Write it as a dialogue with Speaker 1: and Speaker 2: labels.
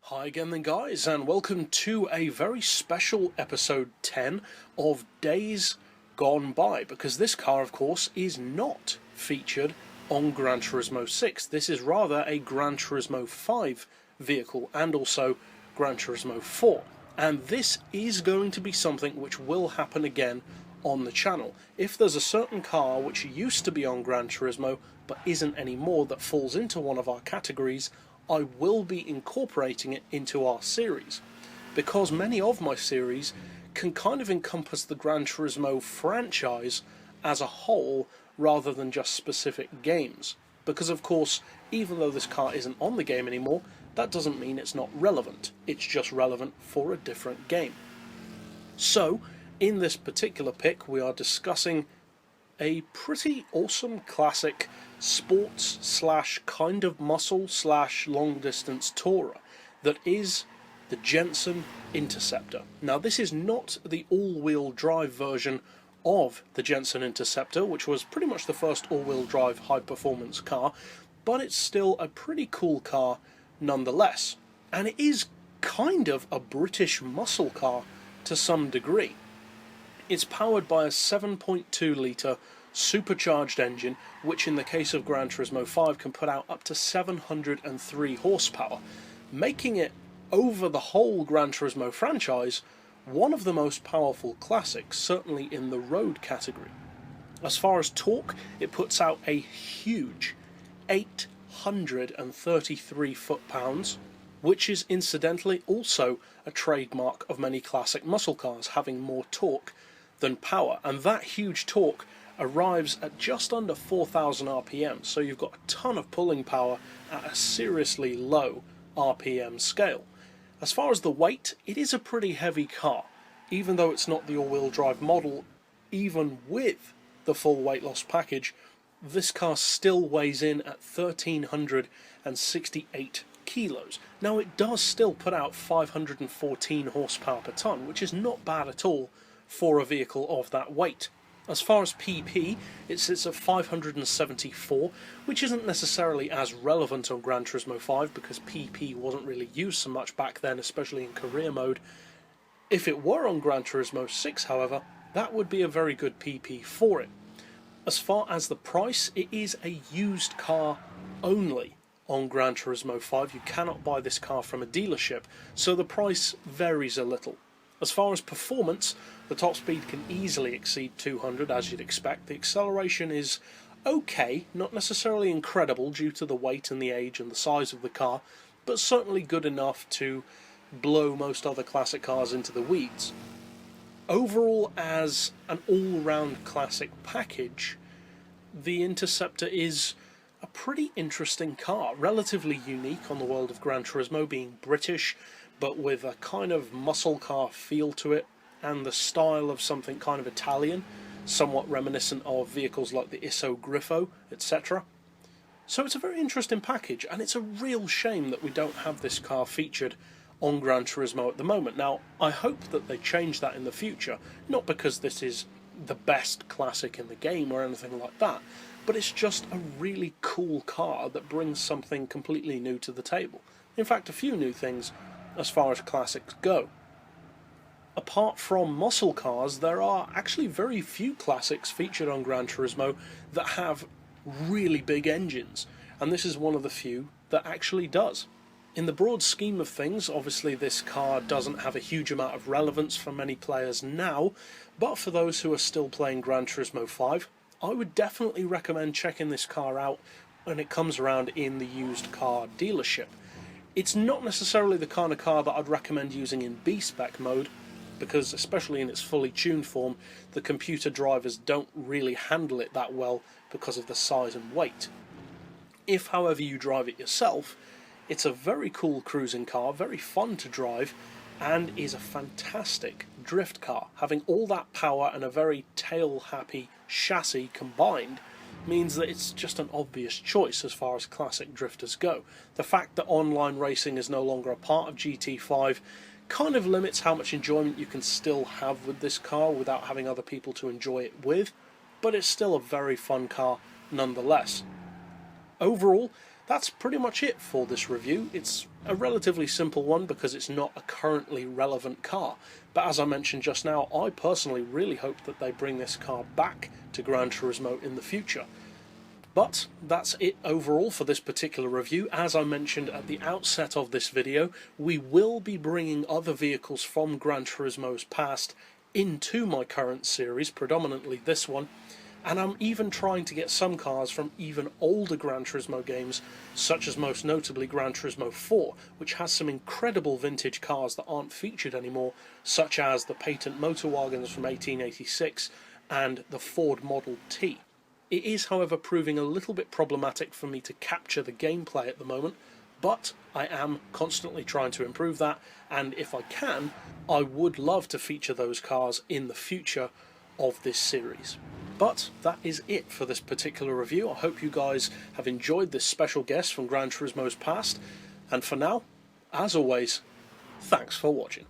Speaker 1: Hi again then guys, and welcome to a very special episode 10 of Days Gone By, because this car of course is not featured on Gran Turismo 6. This is rather a Gran Turismo 5 vehicle and also Gran Turismo 4. And this is going to be something which will happen again on the channel. If there's a certain car which used to be on Gran Turismo but isn't anymore that falls into one of our categories, I will be incorporating it into our series, because many of my series can kind of encompass the Gran Turismo franchise as a whole rather than just specific games. Because of course, even though this car isn't on the game anymore, that doesn't mean it's not relevant. It's just relevant for a different game. So, in this particular pick, we are discussing a pretty awesome classic sports slash kind of muscle slash long distance tourer that is the Jensen Interceptor. Now this is not the all-wheel drive version of the Jensen Interceptor, which was pretty much the first all-wheel drive high performance car, but it's still a pretty cool car nonetheless, and it is kind of a British muscle car to some degree. It's powered by a 7.2 litre supercharged engine, which in the case of Gran Turismo 5 can put out up to 703 horsepower, making it, over the whole Gran Turismo franchise, one of the most powerful classics, certainly in the road category. As far as torque, it puts out a huge 833 foot-pounds, which is incidentally also a trademark of many classic muscle cars, having more torque than power, and that huge torque arrives at just under 4,000 RPM, so you've got a ton of pulling power at a seriously low RPM scale. As far as the weight, it is a pretty heavy car, even though it's not the all-wheel drive model. Even with the full weight loss package, this car still weighs in at 1,368 kilos. Now it does still put out 514 horsepower per tonne, which is not bad at all for a vehicle of that weight. As far as PP, it sits at 574, which isn't necessarily as relevant on Gran Turismo 5 because PP wasn't really used so much back then, especially in career mode. If it were on Gran Turismo 6, however, that would be a very good PP for it. As far as the price, it is a used car only on Gran Turismo 5. You cannot buy this car from a dealership, so the price varies a little. As far as performance, the top speed can easily exceed 200, as you'd expect. The acceleration is okay, not necessarily incredible due to the weight and the age and the size of the car, but certainly good enough to blow most other classic cars into the weeds. Overall, as an all-round classic package, the Interceptor is a pretty interesting car, relatively unique on the world of Gran Turismo, being British, but with a kind of muscle car feel to it, and the style of something kind of Italian, somewhat reminiscent of vehicles like the Isso Grifo, etc. So it's a very interesting package, and it's a real shame that we don't have this car featured on Gran Turismo at the moment. Now, I hope that they change that in the future, not because this is the best classic in the game or anything like that, but it's just a really cool car that brings something completely new to the table. In fact, a few new things as far as classics go. Apart from muscle cars, there are actually very few classics featured on Gran Turismo that have really big engines, and this is one of the few that actually does. In the broad scheme of things, obviously this car doesn't have a huge amount of relevance for many players now, but for those who are still playing Gran Turismo 5, I would definitely recommend checking this car out when it comes around in the used car dealership. It's not necessarily the kind of car that I'd recommend using in B-spec mode, because especially in its fully tuned form, the computer drivers don't really handle it that well because of the size and weight. If, however, you drive it yourself, it's a very cool cruising car, very fun to drive, and is a fantastic drift car. Having all that power and a very tail-happy chassis combined means that it's just an obvious choice as far as classic drifters go. The fact that online racing is no longer a part of GT5 kind of limits how much enjoyment you can still have with this car without having other people to enjoy it with, but it's still a very fun car nonetheless. Overall, that's pretty much it for this review. It's a relatively simple one because it's not a currently relevant car, but as I mentioned just now, I personally really hope that they bring this car back to Gran Turismo in the future. But that's it overall for this particular review. As I mentioned at the outset of this video, we will be bringing other vehicles from Gran Turismo's past into my current series, predominantly this one, and I'm even trying to get some cars from even older Gran Turismo games, such as most notably Gran Turismo 4, which has some incredible vintage cars that aren't featured anymore, such as the patent motor wagons from 1886 and the Ford Model T. It is, however, proving a little bit problematic for me to capture the gameplay at the moment, but I am constantly trying to improve that, and if I can, I would love to feature those cars in the future of this series. But that is it for this particular review. I hope you guys have enjoyed this special guest from Gran Turismo's past, and for now, as always, thanks for watching.